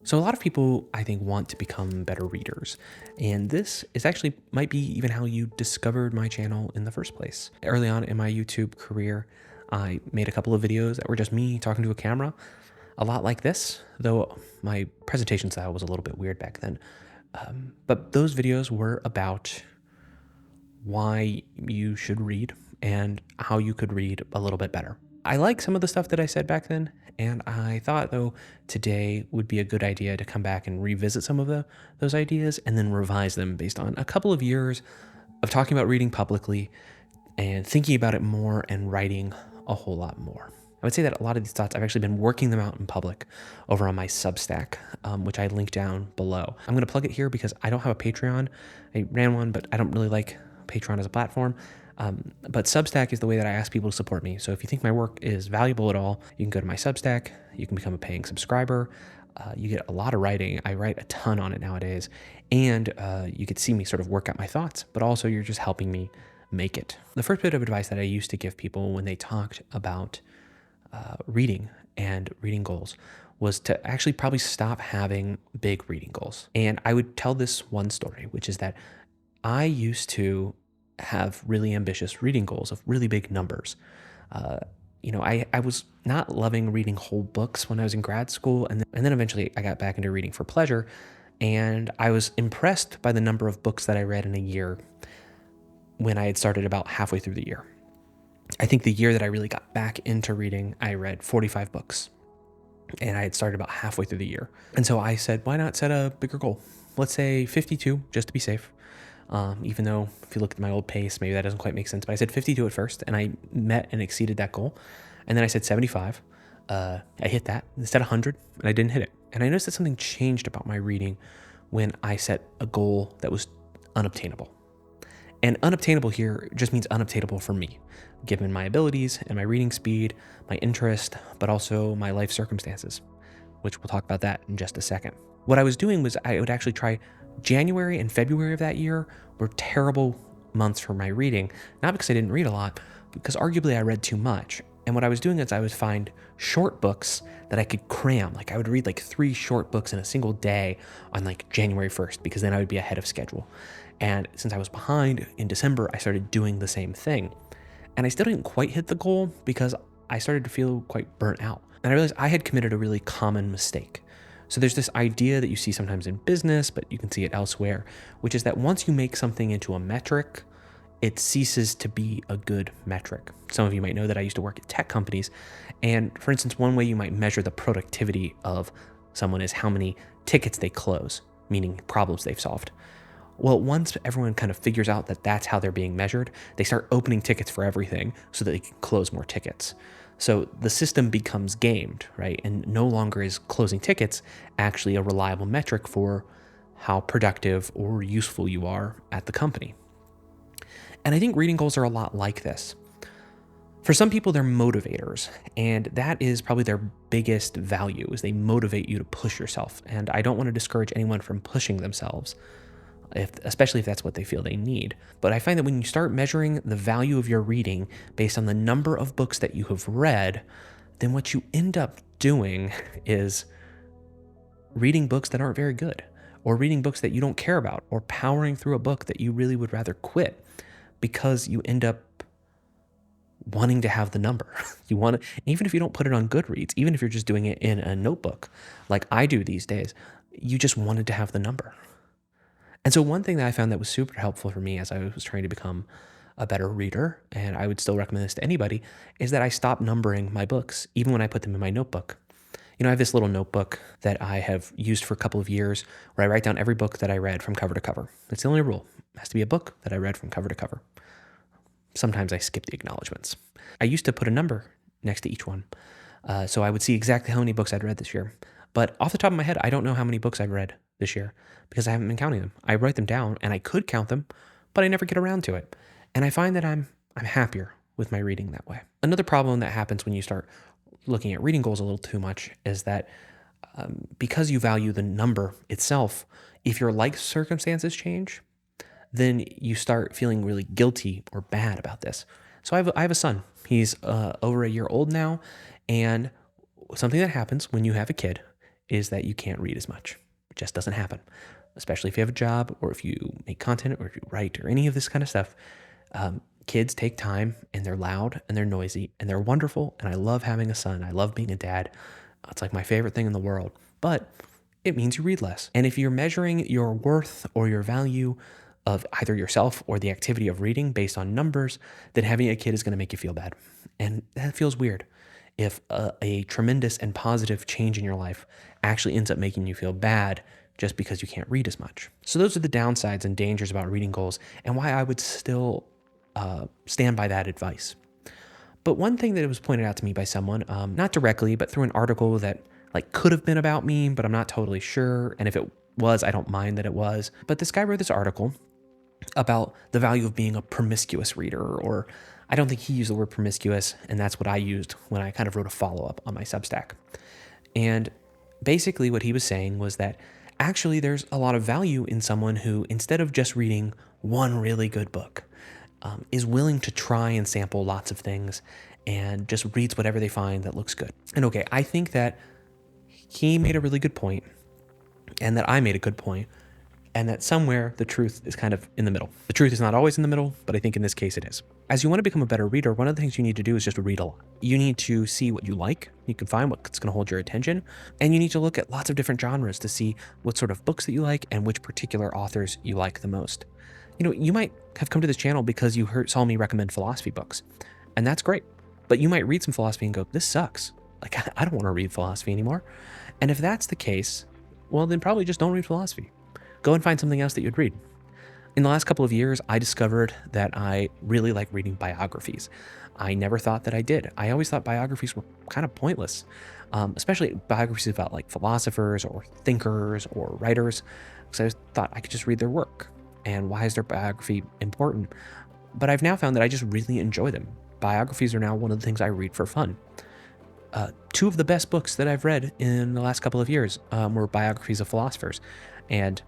So a lot of people, I think, want to become better readers. And this is actually might be even how you discovered my channel in the first place. Early on in my YouTube career, I made a couple of videos that were just me talking to a camera, a lot like this, though my presentation style was a little bit weird back then. But those videos were about why you should read and how you could read a little bit better. I like some of the stuff that I said back then, and I thought though today would be a good idea to come back and revisit some of those ideas and then revise them based on a couple of years of talking about reading publicly and thinking about it more and writing a whole lot more. I would say that a lot of these thoughts, I've actually been working them out in public over on my Substack, which I link down below. I'm going to plug it here because I don't have a Patreon. I ran one, but I don't really like Patreon as a platform. But Substack is the way that I ask people to support me. So if you think my work is valuable at all, you can go to my Substack. You can become a paying subscriber. You get a lot of writing. I write a ton on it nowadays. And you get to see me sort of work out my thoughts, but also you're just helping me make it. The first bit of advice that I used to give people when they talked about reading and reading goals was to actually probably stop having big reading goals. And I would tell this one story, which is that I used to have really ambitious reading goals of really big numbers. I was not loving reading whole books when I was in grad school. And then eventually I got back into reading for pleasure. And I was impressed by the number of books that I read in a year when I had started about halfway through the year. I think the year that I really got back into reading, I read 45 books. And I had started about halfway through the year. And so I said, why not set a bigger goal? Let's say 52, just to be safe. Even though if you look at my old pace, maybe that doesn't quite make sense, but I said 52 at first and I met and exceeded that goal. And then I said 75. I hit that. Instead 100 and I didn't hit it. And I noticed that something changed about my reading when I set a goal that was unobtainable. And unobtainable here just means unobtainable for me, given my abilities and my reading speed, my interest, but also my life circumstances, which we'll talk about that in just a second. What I was doing was I would actually try. January and February of that year were terrible months for my reading, not because I didn't read a lot, because arguably I read too much. And what I was doing is I would find short books that I could cram. Like I would read like 3 short books in a single day on like January 1st, because then I would be ahead of schedule. And since I was behind in December, I started doing the same thing. And I still didn't quite hit the goal because I started to feel quite burnt out. And I realized I had committed a really common mistake. So there's this idea that you see sometimes in business, but you can see it elsewhere, which is that once you make something into a metric, it ceases to be a good metric. Some of you might know that I used to work at tech companies. And for instance, one way you might measure the productivity of someone is how many tickets they close, meaning problems they've solved. Well, once everyone kind of figures out that that's how they're being measured, they start opening tickets for everything so that they can close more tickets. So the system becomes gamed, right? And no longer is closing tickets actually a reliable metric for how productive or useful you are at the company. And I think reading goals are a lot like this. For some people, they're motivators, and that is probably their biggest value, is they motivate you to push yourself. And I don't want to discourage anyone from pushing themselves, especially if that's what they feel they need. But I find that when you start measuring the value of your reading based on the number of books that you have read, then what you end up doing is reading books that aren't very good, or reading books that you don't care about, or powering through a book that you really would rather quit because you end up wanting to have the number. You want to, even if you don't put it on Goodreads, even if you're just doing it in a notebook like I do these days, you just wanted to have the number. And so one thing that I found that was super helpful for me as I was trying to become a better reader, and I would still recommend this to anybody, is that I stopped numbering my books, even when I put them in my notebook. I have this little notebook that I have used for a couple of years where I write down every book that I read from cover to cover. It's the only rule. It has to be a book that I read from cover to cover. Sometimes I skip the acknowledgments. I used to put a number next to each one, so I would see exactly how many books I'd read this year. But off the top of my head, I don't know how many books I've read this year because I haven't been counting them. I write them down and I could count them, but I never get around to it. And I find that I'm happier with my reading that way. Another problem that happens when you start looking at reading goals a little too much is that because you value the number itself, if your life circumstances change, then you start feeling really guilty or bad about this. So I have a son. He's over a year old now, and something that happens when you have a kid is that you can't read as much. It just doesn't happen, especially if you have a job or if you make content or if you write or any of this kind of stuff. Kids take time and they're loud and they're noisy and they're wonderful. And I love having a son. I love being a dad. It's like my favorite thing in the world, but it means you read less. And if you're measuring your worth or your value of either yourself or the activity of reading based on numbers, then having a kid is going to make you feel bad. And that feels weird. If a tremendous and positive change in your life actually ends up making you feel bad just because you can't read as much. So those are the downsides and dangers about reading goals and why I would still stand by that advice. But one thing that was pointed out to me by someone, not directly, but through an article that like could have been about me, but I'm not totally sure. And if it was, I don't mind that it was. But this guy wrote this article about the value of being a promiscuous reader, or I don't think he used the word promiscuous, and that's what I used when I kind of wrote a follow-up on my Substack. And basically what he was saying was that actually there's a lot of value in someone who, instead of just reading one really good book, is willing to try and sample lots of things and just reads whatever they find that looks good. And okay, I think that he made a really good point, and that I made a good point, and that somewhere the truth is kind of in the middle. The truth is not always in the middle, but I think in this case it is. As you want to become a better reader, one of the things you need to do is just read a lot. You need to see what you like. You can find what's going to hold your attention, and you need to look at lots of different genres to see what sort of books that you like and which particular authors you like the most. You know, you might have come to this channel because you saw me recommend philosophy books, and that's great. But you might read some philosophy and go, this sucks. Like, I don't want to read philosophy anymore. And if that's the case, well, then probably just don't read philosophy. Go and find something else that you'd read. In the last couple of years, I discovered that I really like reading biographies. I never thought that I did. I always thought biographies were kind of pointless, especially biographies about like philosophers or thinkers or writers, because I thought I could just read their work. And why is their biography important? But I've now found that I just really enjoy them. Biographies are now one of the things I read for fun. Two of the best books that I've read in the last couple of years were biographies of philosophers. And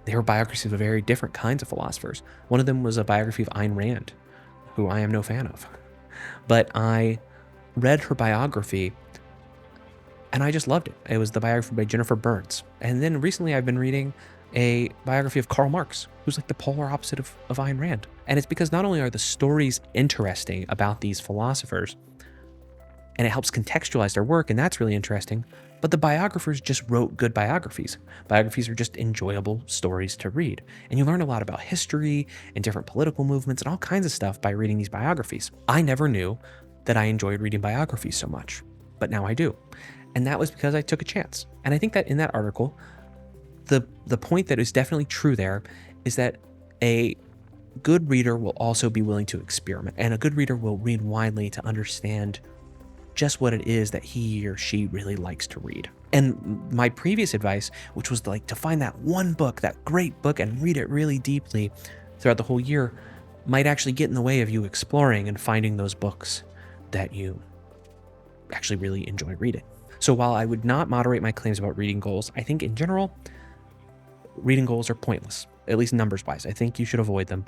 they were biographies of very different kinds of philosophers. One of them was a biography of Ayn Rand, who I am no fan of. But I read her biography and I just loved it. It was the biography by Jennifer Burns. And then recently I've been reading a biography of Karl Marx, who's like the polar opposite of Ayn Rand. And it's because not only are the stories interesting about these philosophers, and it helps contextualize their work, and that's really interesting, but the biographers just wrote good biographies. Biographies are just enjoyable stories to read. And you learn a lot about history and different political movements and all kinds of stuff by reading these biographies. I never knew that I enjoyed reading biographies so much, but now I do. And that was because I took a chance. And I think that in that article, the point that is definitely true there is that a good reader will also be willing to experiment, and a good reader will read widely to understand just what it is that he or she really likes to read. And my previous advice, which was like to find that one book, that great book, and read it really deeply throughout the whole year, might actually get in the way of you exploring and finding those books that you actually really enjoy reading. So while I would not moderate my claims about reading goals, I think in general, reading goals are pointless, at least numbers-wise. I think you should avoid them.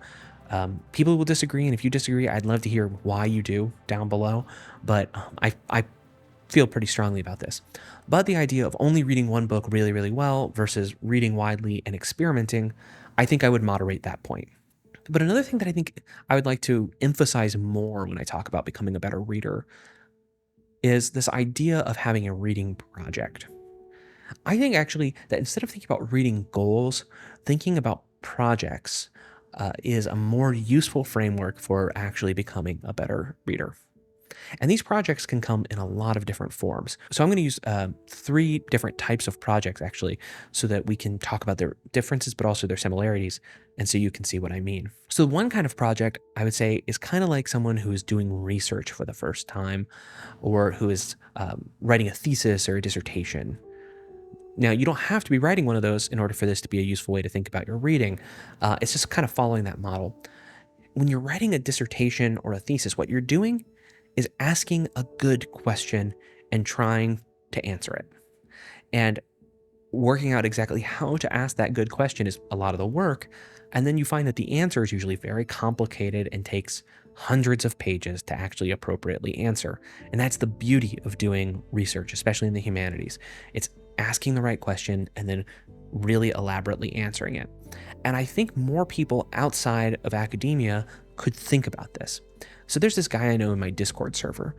People will disagree, and if you disagree, I'd love to hear why you do down below, but I feel pretty strongly about this. But the idea of only reading one book really, really well versus reading widely and experimenting, I think I would moderate that point. But another thing that I think I would like to emphasize more when I talk about becoming a better reader is this idea of having a reading project. I think actually that instead of thinking about reading goals, thinking about projects is a more useful framework for actually becoming a better reader. And these projects can come in a lot of different forms. So I'm going to use 3 different types of projects actually, so that we can talk about their differences, but also their similarities, and so you can see what I mean. So one kind of project I would say is kind of like someone who is doing research for the first time, or who is writing a thesis or a dissertation. Now, you don't have to be writing one of those in order for this to be a useful way to think about your reading. It's just kind of following that model. When you're writing a dissertation or a thesis, what you're doing is asking a good question and trying to answer it. And working out exactly how to ask that good question is a lot of the work. And then you find that the answer is usually very complicated and takes hundreds of pages to actually appropriately answer. And that's the beauty of doing research, especially in the humanities. It's asking the right question, and then really elaborately answering it. And I think more people outside of academia could think about this. So there's this guy I know in my Discord server.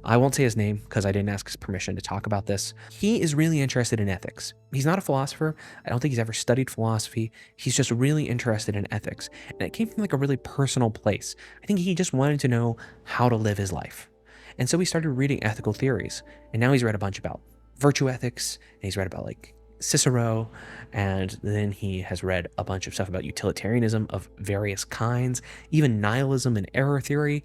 I won't say his name because I didn't ask his permission to talk about this. He is really interested in ethics. He's not a philosopher. I don't think he's ever studied philosophy. He's just really interested in ethics. And it came from like a really personal place. I think he just wanted to know how to live his life. And so he started reading ethical theories. And now he's read a bunch about virtue ethics, and he's read about like Cicero, and then he has read a bunch of stuff about utilitarianism of various kinds, even nihilism and error theory.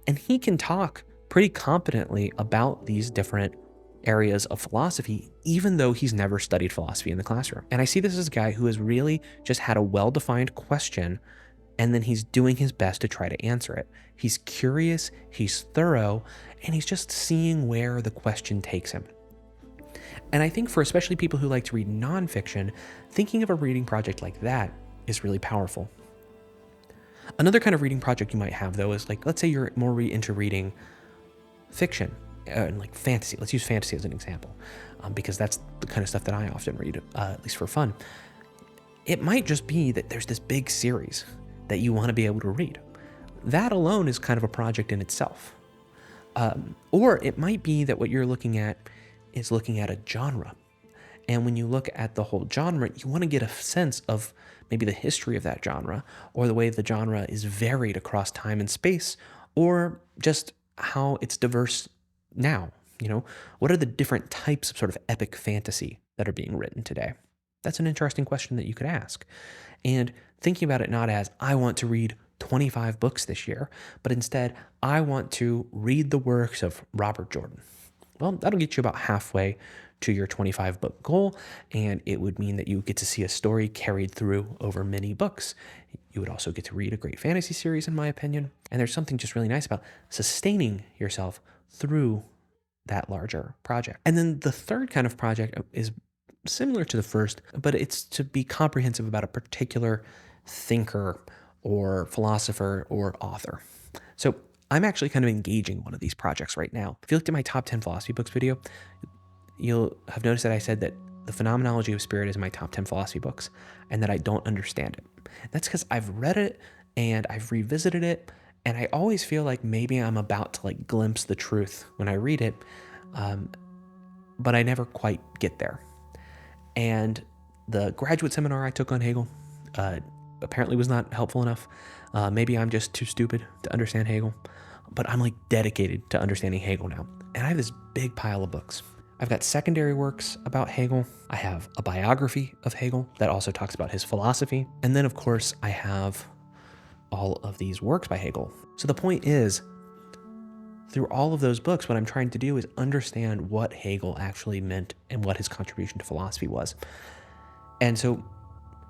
And he can talk pretty competently about these different areas of philosophy, even though he's never studied philosophy in the classroom. And I see this as a guy who has really just had a well-defined question, and then he's doing his best to try to answer it. He's curious, he's thorough, and he's just seeing where the question takes him. And I think for especially people who like to read nonfiction, thinking of a reading project like that is really powerful. Another kind of reading project you might have, though, is like, let's say you're more into reading fiction and like fantasy. Let's use fantasy as an example, because that's the kind of stuff that I often read, at least for fun. It might just be that there's this big series that you want to be able to read. That alone is kind of a project in itself. Or it might be that what you're looking at is looking at a genre. And when you look at the whole genre, you want to get a sense of maybe the history of that genre, or the way the genre is varied across time and space, or just how it's diverse now. You know, what are the different types of sort of epic fantasy that are being written today? That's an interesting question that you could ask. And thinking about it not as, I want to read 25 books this year, but instead, I want to read the works of Robert Jordan. Well, that'll get you about halfway to your 25 book goal, and it would mean that you get to see a story carried through over many books. You would also get to read a great fantasy series, in my opinion, and there's something just really nice about sustaining yourself through that larger project. And then the third kind of project is similar to the first, but it's to be comprehensive about a particular thinker or philosopher or author. So I'm actually kind of engaging one of these projects right now. If you looked at my top 10 philosophy books video, you'll have noticed that I said that The Phenomenology of Spirit is my top 10 philosophy books, and that I don't understand it. That's because I've read it and I've revisited it, and I always feel like maybe I'm about to like glimpse the truth when I read it, but I never quite get there. And the graduate seminar I took on Hegel apparently was not helpful enough. Maybe I'm just too stupid to understand Hegel, but I'm like dedicated to understanding Hegel now. And I have this big pile of books. I've got secondary works about Hegel. I have a biography of Hegel that also talks about his philosophy. And then of course I have all of these works by Hegel. So the point is, through all of those books, what I'm trying to do is understand what Hegel actually meant and what his contribution to philosophy was. And so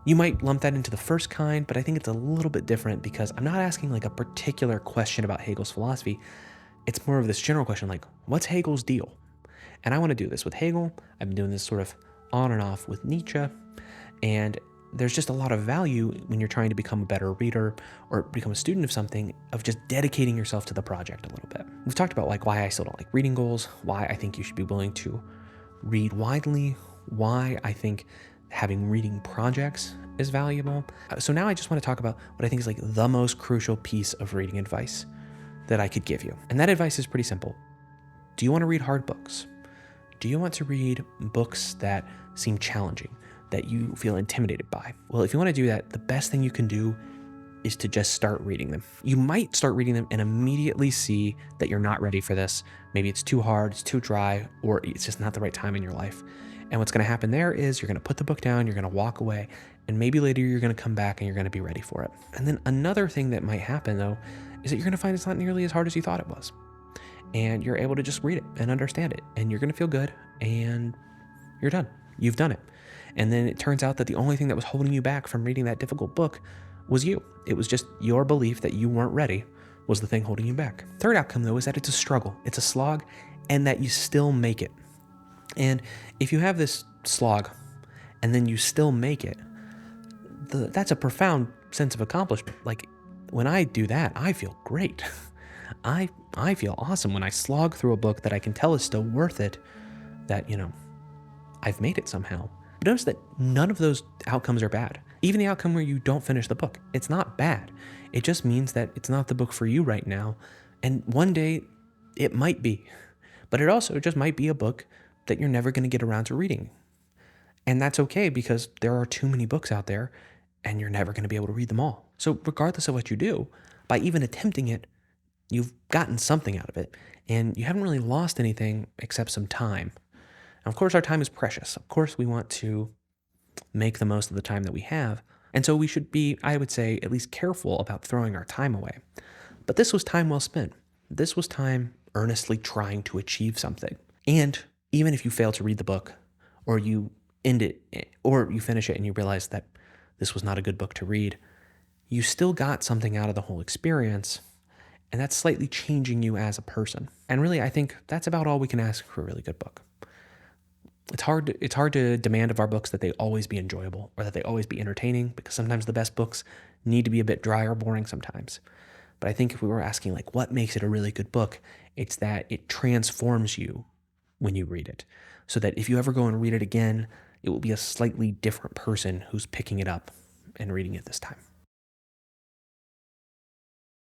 you might lump that into the first kind, but I think it's a little bit different because I'm not asking like a particular question about Hegel's philosophy. It's more of this general question like, what's Hegel's deal? And I want to do this with Hegel. I've been doing this sort of on and off with Nietzsche. And there's just a lot of value when you're trying to become a better reader or become a student of something, of just dedicating yourself to the project a little bit. We've talked about like why I still don't like reading goals, why I think you should be willing to read widely, why I think having reading projects is valuable. So now I just want to talk about what I think is like the most crucial piece of reading advice that I could give you. And that advice is pretty simple. Do you want to read hard books? Do you want to read books that seem challenging, that you feel intimidated by? Well, if you want to do that, the best thing you can do is to just start reading them. You might start reading them and immediately see that you're not ready for this. Maybe it's too hard, it's too dry, or it's just not the right time in your life. And what's going to happen there is you're going to put the book down, you're going to walk away, and maybe later you're going to come back and you're going to be ready for it. And then another thing that might happen though, is that you're going to find it's not nearly as hard as you thought it was. And you're able to just read it and understand it, and you're going to feel good, and you're done. You've done it. And then it turns out that the only thing that was holding you back from reading that difficult book was you. It was just your belief that you weren't ready was the thing holding you back. Third outcome though is that it's a struggle, it's a slog, and that you still make it. And if you have this slog and then you still make it, that's a profound sense of accomplishment. Like when I do that, I feel great. I feel awesome when I slog through a book that I can tell is still worth it, that, I've made it somehow. But notice that none of those outcomes are bad. Even the outcome where you don't finish the book, it's not bad. It just means that it's not the book for you right now. And one day it might be. But it also just might be a book that you're never going to get around to reading. And that's okay, because there are too many books out there and you're never going to be able to read them all. So regardless of what you do, by even attempting it, you've gotten something out of it, and you haven't really lost anything except some time. Now, of course, our time is precious. Of course, we want to make the most of the time that we have. And so we should be, I would say, at least careful about throwing our time away. But this was time well spent. This was time earnestly trying to achieve something. And even if you fail to read the book, or you end it, or you finish it and you realize that this was not a good book to read, you still got something out of the whole experience, and that's slightly changing you as a person. And really, I think that's about all we can ask for a really good book. It's hard to demand of our books that they always be enjoyable or that they always be entertaining, because sometimes the best books need to be a bit dry or boring sometimes. But I think if we were asking, like, what makes it a really good book, it's that it transforms you when you read it. So that if you ever go and read it again, it will be a slightly different person who's picking it up and reading it this time.